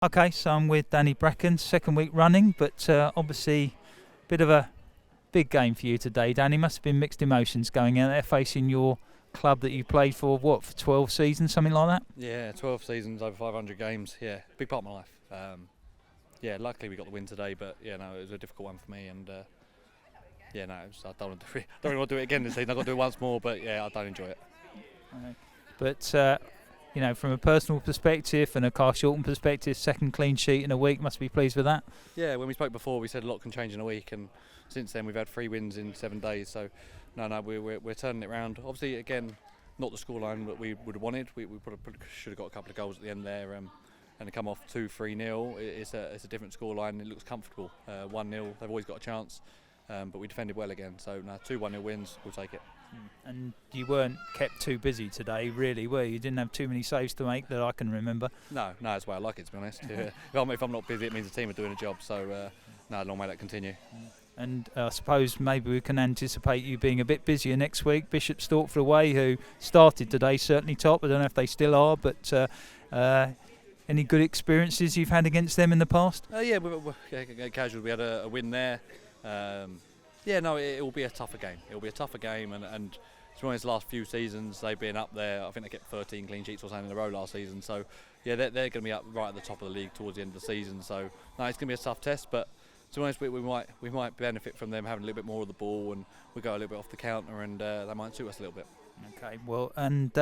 Okay, so I'm with Danny Bracken, second week running, but obviously a bit of a big game for you today, Danny. Must have been mixed emotions going out there facing your club that you played for, for 12 seasons, something like that? Yeah, 12 seasons, over 500 games. Yeah, big part of my life. Luckily we got the win today, but it was a difficult one for me, and I don't really want to do it again this season. I've got to do it once more, but I don't enjoy it. Okay. But from a personal perspective and a Carshalton perspective, second clean sheet in a week, must be pleased with that. Yeah, when we spoke before, we said a lot can change in a week, and since then we've had 3 wins in 7 days. So, we're turning it around. Obviously, again, not the scoreline that we would have wanted. We probably should have got a couple of goals at the end there, and to come off 2-3-0, it's a different scoreline. It looks comfortable. 1-0, they've always got a chance, but we defended well again. So, 2 1-0 wins, we'll take it. And you weren't kept too busy today, really, were you? You didn't have too many saves to make that I can remember. No, that's why I like it, to be honest. If I'm not busy, it means the team are doing a job. So, long may that continue. And I suppose maybe we can anticipate you being a bit busier next week. Bishop Stortford away, who started today, certainly top. I don't know if they still are, but any good experiences you've had against them in the past? Casual. We had a win there. It will be a tougher game. It will be a tougher game, and to be honest, the last few seasons they've been up there. I think they kept 13 clean sheets or something in a row last season. So, they're going to be up right at the top of the league towards the end of the season. So, it's going to be a tough test, but to be honest, we might benefit from them having a little bit more of the ball, and we go a little bit off the counter, and that might suit us a little bit. Okay, well, and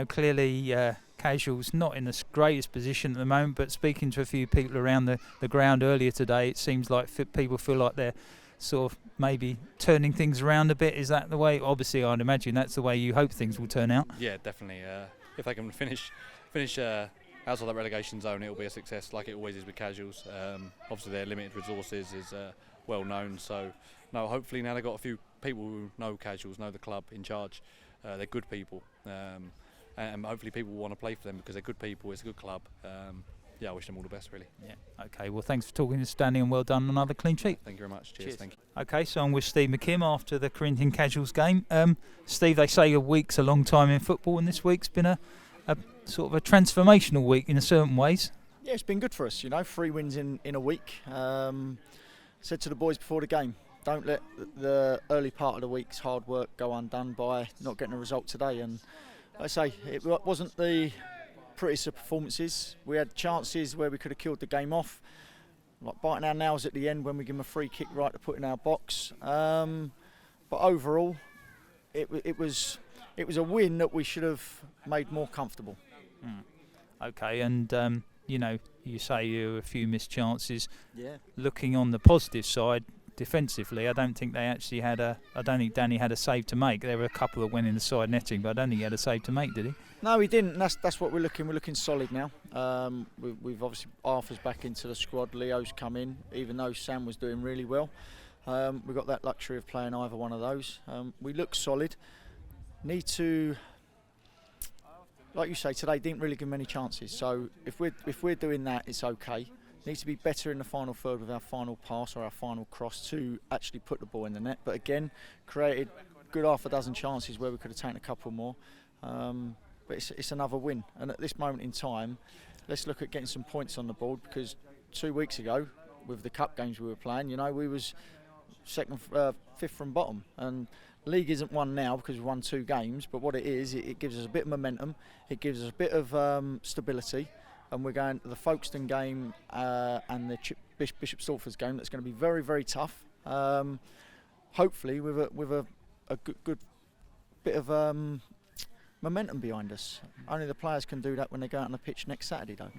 clearly Casual's not in the greatest position at the moment, but speaking to a few people around the ground earlier today, it seems like people feel like they're sort of maybe turning things around a bit. Is that the way? Obviously, I'd imagine that's the way you hope things will turn out. Yeah, definitely. If they can finish outside that relegation zone, it will be a success, like it always is with Casuals. Obviously, their limited resources is well known. So, hopefully now they've got a few people who know Casuals, know the club in charge. They're good people, and hopefully people will want to play for them because they're good people. It's a good club. I wish them all the best, really. Yeah. Okay. Well, thanks for talking to Stanley, and well done on another clean sheet. Thank you very much. Cheers. Thank you. Okay, so I'm with Steve McKim after the Corinthian Casuals game. Steve, they say a week's a long time in football, and this week's been a sort of a transformational week in certain ways. Yeah, it's been good for us. 3 wins in a week. Said to the boys before the game, don't let the early part of the week's hard work go undone by not getting a result today. And like I say, it wasn't the prettiest of performances. We had chances where we could have killed the game off, like biting our nails at the end when we give them a free kick right to put in our box. But overall, it was a win that we should have made more comfortable. Okay, and you say you a few missed chances. Yeah. Looking on the positive side, defensively, I don't think Danny had a save to make. There were a couple that went in the side netting, but I don't think he had a save to make, did he? No, he didn't. That's what we're looking. We're looking solid now. We've obviously Arthur's back into the squad. Leo's come in, even though Sam was doing really well. We've got that luxury of playing either one of those. We look solid. Need to, like you say, today didn't really give many chances. So if we're doing that, it's okay. Need to be better in the final third with our final pass or our final cross to actually put the ball in the net. But again, created good half a dozen chances where we could have taken a couple more. But it's another win. And at this moment in time, let's look at getting some points on the board, because 2 weeks ago, with the cup games we were playing, we was fifth from bottom. And league isn't won now because we've won 2 games. But what it is, it gives us a bit of momentum. It gives us a bit of stability. And we're going to the Folkestone game and the Bishop Stortford's game. That's going to be very, very tough. Hopefully, with a good bit of momentum behind us. Only the players can do that when they go out on the pitch next Saturday, though.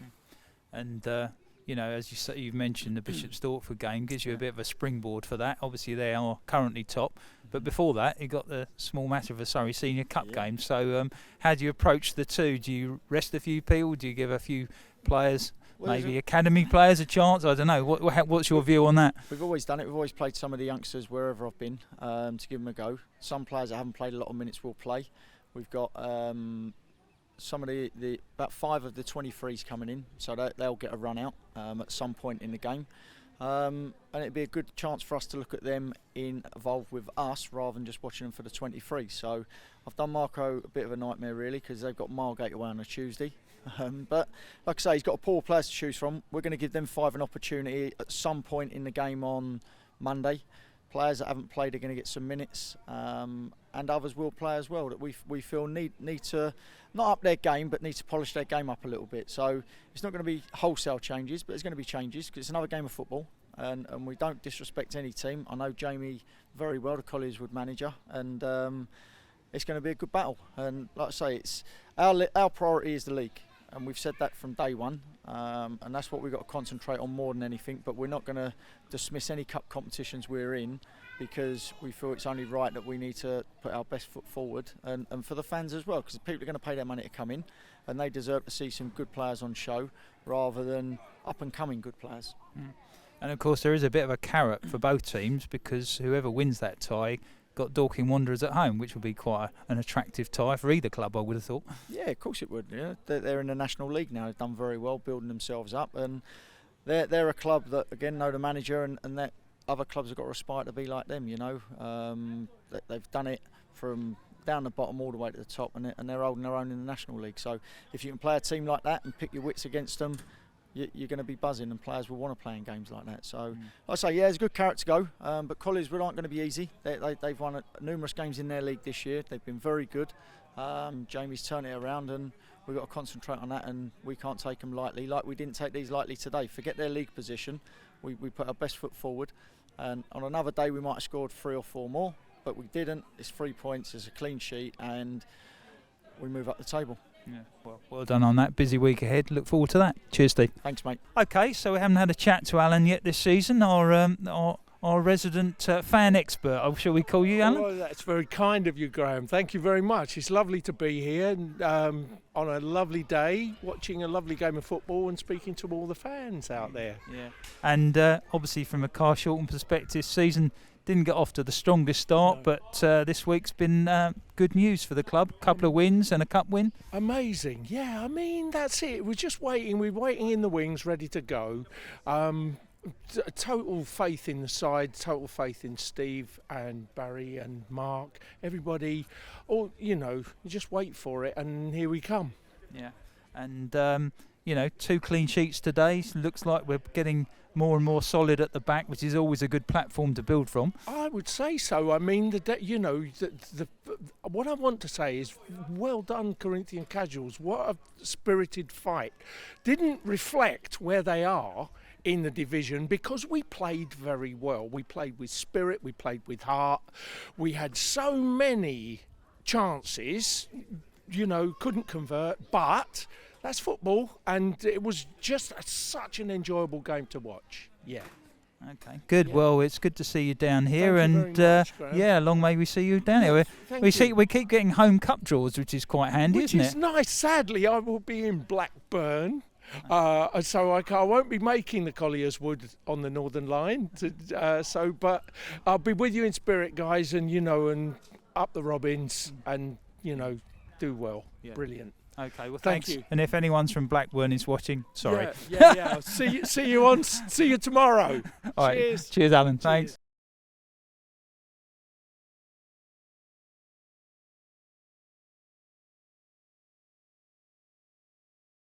And as you say, you've mentioned the Bishop Stortford game gives you a bit of a springboard for that. Obviously, they are currently top, but before that, you got the small matter of a Surrey Senior Cup game. So, how do you approach the two? Do you rest a few people? Do you give a few players, maybe academy players, a chance? I don't know. What's your view on that? We've always done it. We've always played some of the youngsters wherever I've been to give them a go. Some players that haven't played a lot of minutes will play. We've got some of about 5 of the 23s coming in, so they'll get a run out at some point in the game. And it'd be a good chance for us to look at them involved with us rather than just watching them for the 23. So I've done Marco a bit of a nightmare really, because they've got Margate away on a Tuesday. But like I say, he's got a poor players to choose from. We're going to give them 5 an opportunity at some point in the game on Monday. Players that haven't played are going to get some minutes, and others will play as well that we feel need to not up their game but need to polish their game up a little bit. So it's not going to be wholesale changes, but there's going to be changes because it's another game of football, and we don't disrespect any team. I know Jamie very well, the Collieswood manager, and it's going to be a good battle. And like I say, it's our priority is the league. And we've said that from day one, and that's what we've got to concentrate on more than anything. But we're not going to dismiss any cup competitions we're in, because we feel it's only right that we need to put our best foot forward, and for the fans as well, because people are going to pay their money to come in, and they deserve to see some good players on show rather than up and coming good players. And of course there is a bit of a carrot for both teams, because whoever wins that tie got Dorking Wanderers at home, which will be quite an attractive tie for either club, I would have thought. Yeah, of course it would. Yeah, they're in the National League now. They've done very well, building themselves up, and they're a club that again know the manager, and that other clubs have got to aspire to be like them. You know, they've done it from down the bottom all the way to the top, and they're holding their own in the National League. So if you can play a team like that and pick your wits against them, you're going to be buzzing, and players will want to play in games like that. So, like I say, yeah, it's a good carrot to go, but Collieswood aren't going to be easy. They've won numerous games in their league this year. They've been very good. Jamie's turned it around, and we've got to concentrate on that, and we can't take them lightly, like we didn't take these lightly today. Forget their league position. We put our best foot forward, and on another day we might have scored 3 or 4 more, but we didn't. It's 3 points, it's a clean sheet, and we move up the table. Yeah, well done on that. Busy week ahead. Look forward to that. Cheers, Steve. Thanks, mate. Okay, so we haven't had a chat to Alan yet this season, our resident fan expert. Shall we call you, Alan? Oh, that's very kind of you, Graham. Thank you very much. It's lovely to be here on a lovely day, watching a lovely game of football and speaking to all the fans out there. Yeah. And obviously from a Carshalton perspective, season didn't get off to the strongest start, but this week's been good news for the club. A couple of wins and a cup win. Amazing. Yeah, I mean, that's it. We're just waiting. We're waiting in the wings, ready to go. Total faith in the side, total faith in Steve and Barry and Mark. Everybody, all, you know, just wait for it, and here we come. Yeah. And, 2 clean sheets today. Looks like we're getting more and more solid at the back, which is always a good platform to build from. I would say so. I mean, what I want to say is, well done, Corinthian Casuals. What a spirited fight. Didn't reflect where they are in the division, because we played very well. We played with spirit, we played with heart. We had so many chances, couldn't convert, but that's football, and it was just such an enjoyable game to watch. Yeah. Okay, good. Yeah. Well, it's good to see you down here, Thank you very much, long may we see you down here. We keep getting home cup draws, which is quite handy, isn't it? Which is nice. Sadly, I will be in Blackburn, so I won't be making the Collieswood on the Northern Line. But I'll be with you in spirit, guys, and up the Robins, and do well. Yeah. Brilliant. Okay, well, thank thanks. you. And if anyone from Blackburn is watching, sorry. Yeah. See you tomorrow. All right. Cheers, Alan. Thanks.